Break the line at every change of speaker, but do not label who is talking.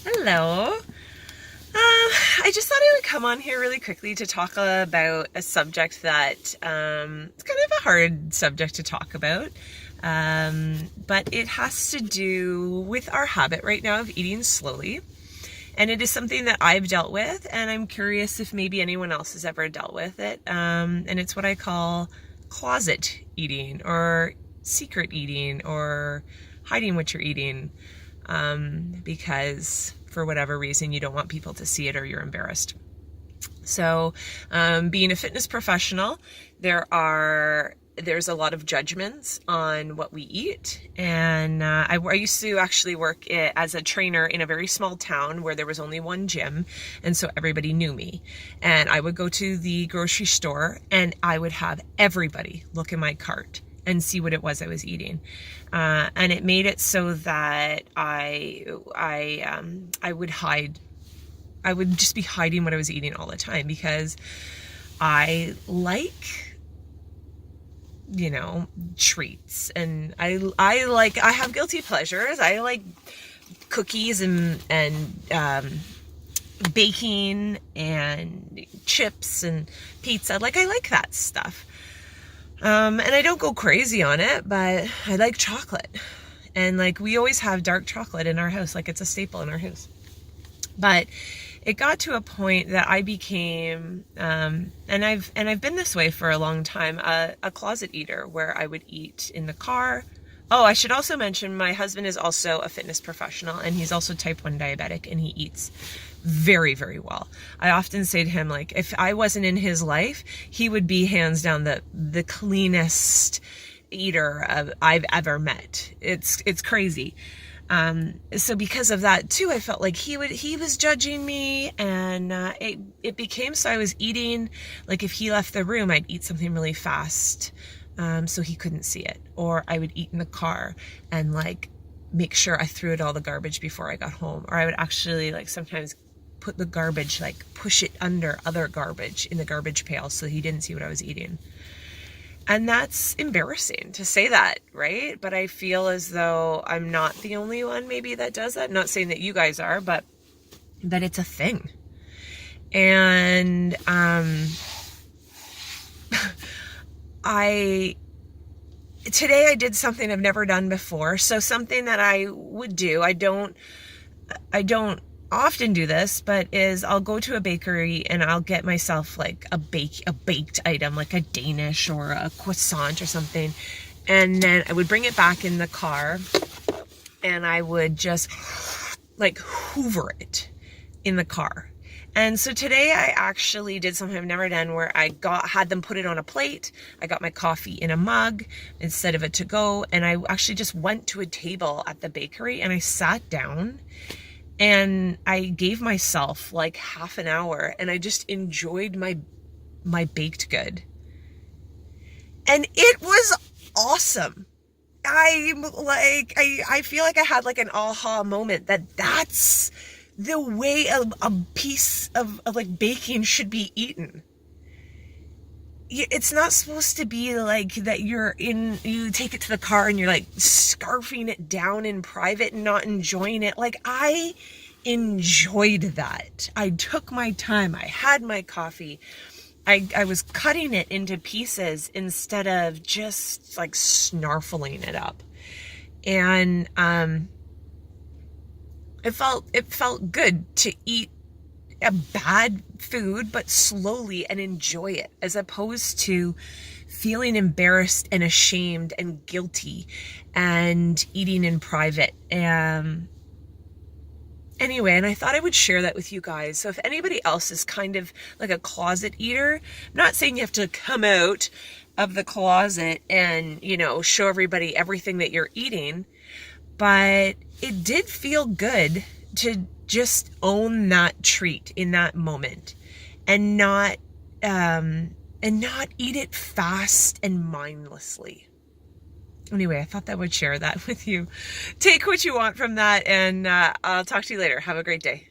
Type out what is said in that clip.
Hello. I just thought I would come on here really quickly to talk about a subject that it's kind of a hard subject to talk about, but it has to do with our habit right now of eating slowly. And it is something that I've dealt with, and I'm curious if maybe anyone else has ever dealt with it. And it's what I call closet eating, or secret eating, or hiding what you're eating, because for whatever reason you don't want people to see it or you're embarrassed. So being a fitness professional, there's a lot of judgments on what we eat. And I used to actually work as a trainer in a very small town where there was only one gym. And so everybody knew me. And I would go to the grocery store and I would have everybody look in my cart and see what it was I was eating. And it made it so that I would hide. I would just be hiding what I was eating all the time, because I like, treats, and I have guilty pleasures. I like cookies and baking and chips and pizza. I like that stuff. And I don't go crazy on it, but I like chocolate. And we always have dark chocolate in our house. It's a staple in our house. But it got to a point that I became, and I've been this way for a long time, a closet eater, where I would eat in the car. Oh, I should also mention my husband is also a fitness professional, and he's also type 1 diabetic, and he eats very, very well. I often say to him, if I wasn't in his life, he would be hands down the cleanest eater I've ever met. It's crazy. So because of that too, I felt like he was judging me, and it became so I was eating, if he left the room, I'd eat something really fast, so he couldn't see it, or I would eat in the car and make sure I threw out all the garbage before I got home, or I would actually sometimes put the garbage, push it under other garbage in the garbage pail so he didn't see what I was eating. And that's embarrassing to say that, right? But I feel as though I'm not the only one maybe that does that. I'm not saying that you guys are, but that it's a thing. And today I did something I've never done before. So something that I would do, I don't often do this, but is I'll go to a bakery and I'll get myself a baked item, like a Danish or a croissant or something, and then I would bring it back in the car and I would just hoover it in the car. And so today I actually did something I've never done, where I had them put it on a plate. I got my coffee in a mug instead of a to-go, and I actually just went to a table at the bakery and I sat down. And I gave myself half an hour, and I just enjoyed my baked good. And it was awesome. I feel like I had an aha moment that's the way a piece of baking should be eaten. It's not supposed to be that you take it to the car and you're scarfing it down in private and not enjoying it. I enjoyed that. I took my time. I had my coffee. I was cutting it into pieces instead of just snarfling it up. And it felt good to eat a bad food, but slowly, and enjoy it, as opposed to feeling embarrassed and ashamed and guilty and eating in private. Anyway, and I thought I would share that with you guys. So if anybody else is kind of like a closet eater, I'm not saying you have to come out of the closet and, show everybody everything that you're eating, but it did feel good to just own that treat in that moment, and not eat it fast and mindlessly. Anyway, I thought that I would share that with you. Take what you want from that, and I'll talk to you later. Have a great day.